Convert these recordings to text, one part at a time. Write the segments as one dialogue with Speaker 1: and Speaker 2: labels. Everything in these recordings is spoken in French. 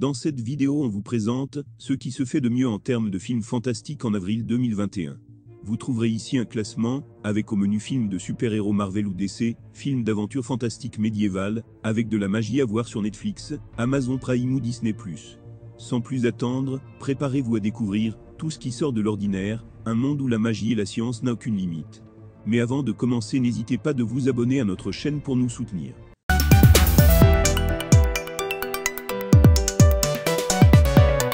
Speaker 1: Dans cette vidéo on vous présente ce qui se fait de mieux en termes de films fantastiques en avril 2021. Vous trouverez ici un classement, avec au menu films de super-héros Marvel ou DC, films d'aventure fantastique médiévale, avec de la magie à voir sur Netflix, Amazon Prime ou Disney+. Sans plus attendre, préparez-vous à découvrir tout ce qui sort de l'ordinaire, un monde où la magie et la science n'ont aucune limite. Mais avant de commencer, n'hésitez pas de vous abonner à notre chaîne pour nous soutenir.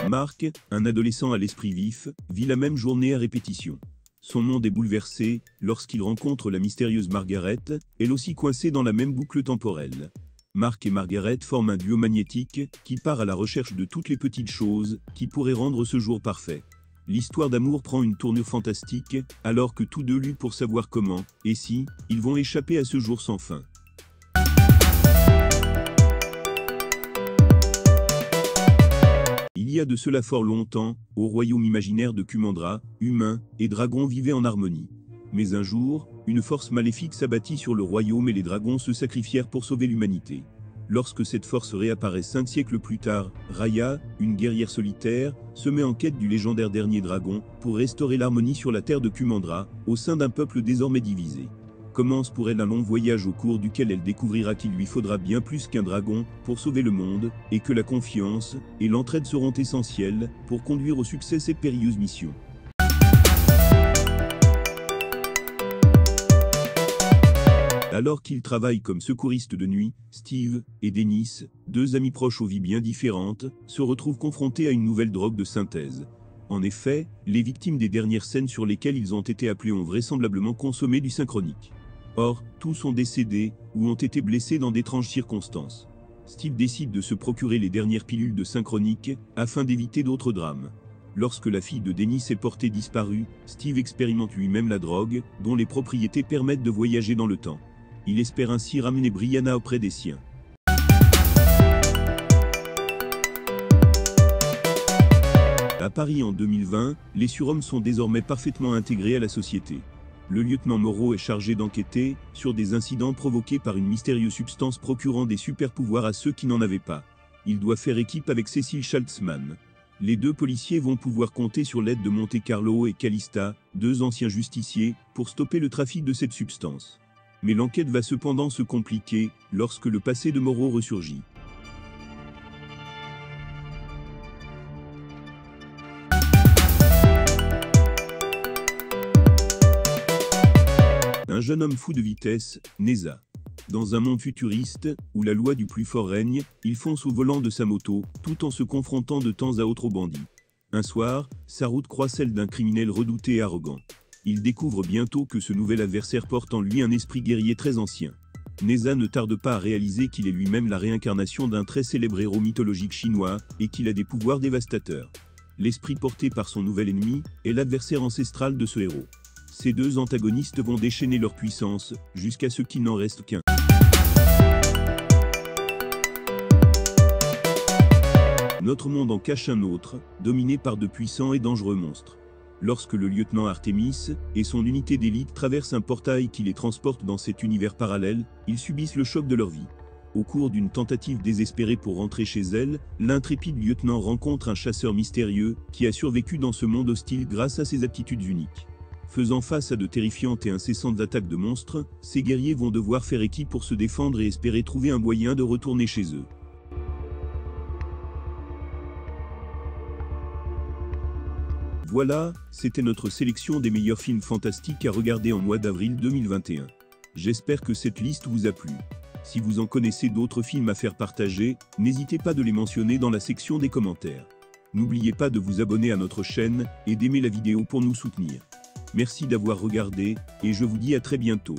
Speaker 1: Mark, un adolescent à l'esprit vif, vit la même journée à répétition. Son monde est bouleversé lorsqu'il rencontre la mystérieuse Margaret, elle aussi coincée dans la même boucle temporelle. Mark et Margaret forment un duo magnétique qui part à la recherche de toutes les petites choses qui pourraient rendre ce jour parfait. L'histoire d'amour prend une tournure fantastique alors que tous deux luttent pour savoir comment, et si, ils vont échapper à ce jour sans fin. Il y a de cela fort longtemps, au royaume imaginaire de Kumandra, humains et dragons vivaient en harmonie. Mais un jour, une force maléfique s'abattit sur le royaume et les dragons se sacrifièrent pour sauver l'humanité. Lorsque cette force réapparaît 5 siècles plus tard, Raya, une guerrière solitaire, se met en quête du légendaire dernier dragon pour restaurer l'harmonie sur la terre de Kumandra, au sein d'un peuple désormais divisé. Commence pour elle un long voyage au cours duquel elle découvrira qu'il lui faudra bien plus qu'un dragon pour sauver le monde, et que la confiance et l'entraide seront essentielles pour conduire au succès cette périlleuse mission. Alors qu'ils travaillent comme secouristes de nuit, Steve et Dennis, deux amis proches aux vies bien différentes, se retrouvent confrontés à une nouvelle drogue de synthèse. En effet, les victimes des dernières scènes sur lesquelles ils ont été appelés ont vraisemblablement consommé du synchronique. Or, tous sont décédés ou ont été blessés dans d'étranges circonstances. Steve décide de se procurer les dernières pilules de synchronique afin d'éviter d'autres drames. Lorsque la fille de Dennis est portée disparue, Steve expérimente lui-même la drogue, dont les propriétés permettent de voyager dans le temps. Il espère ainsi ramener Brianna auprès des siens. À Paris en 2020, les surhommes sont désormais parfaitement intégrés à la société. Le lieutenant Moreau est chargé d'enquêter sur des incidents provoqués par une mystérieuse substance procurant des super-pouvoirs à ceux qui n'en avaient pas. Il doit faire équipe avec Cécile Schaltzman. Les deux policiers vont pouvoir compter sur l'aide de Monte Carlo et Calista, deux anciens justiciers, pour stopper le trafic de cette substance. Mais l'enquête va cependant se compliquer lorsque le passé de Moreau ressurgit. Un jeune homme fou de vitesse, Neza. Dans un monde futuriste, où la loi du plus fort règne, il fonce au volant de sa moto, tout en se confrontant de temps à autre aux bandits. Un soir, sa route croise celle d'un criminel redouté et arrogant. Il découvre bientôt que ce nouvel adversaire porte en lui un esprit guerrier très ancien. Neza ne tarde pas à réaliser qu'il est lui-même la réincarnation d'un très célèbre héros mythologique chinois, et qu'il a des pouvoirs dévastateurs. L'esprit porté par son nouvel ennemi est l'adversaire ancestral de ce héros. Ces deux antagonistes vont déchaîner leur puissance, jusqu'à ce qu'il n'en reste qu'un. Notre monde en cache un autre, dominé par de puissants et dangereux monstres. Lorsque le lieutenant Artemis et son unité d'élite traversent un portail qui les transporte dans cet univers parallèle, ils subissent le choc de leur vie. Au cours d'une tentative désespérée pour rentrer chez elle, l'intrépide lieutenant rencontre un chasseur mystérieux qui a survécu dans ce monde hostile grâce à ses aptitudes uniques. Faisant face à de terrifiantes et incessantes attaques de monstres, ces guerriers vont devoir faire équipe pour se défendre et espérer trouver un moyen de retourner chez eux. Voilà, c'était notre sélection des meilleurs films fantastiques à regarder en mois d'avril 2021. J'espère que cette liste vous a plu. Si vous en connaissez d'autres films à faire partager, n'hésitez pas de les mentionner dans la section des commentaires. N'oubliez pas de vous abonner à notre chaîne et d'aimer la vidéo pour nous soutenir. Merci d'avoir regardé, et je vous dis à très bientôt.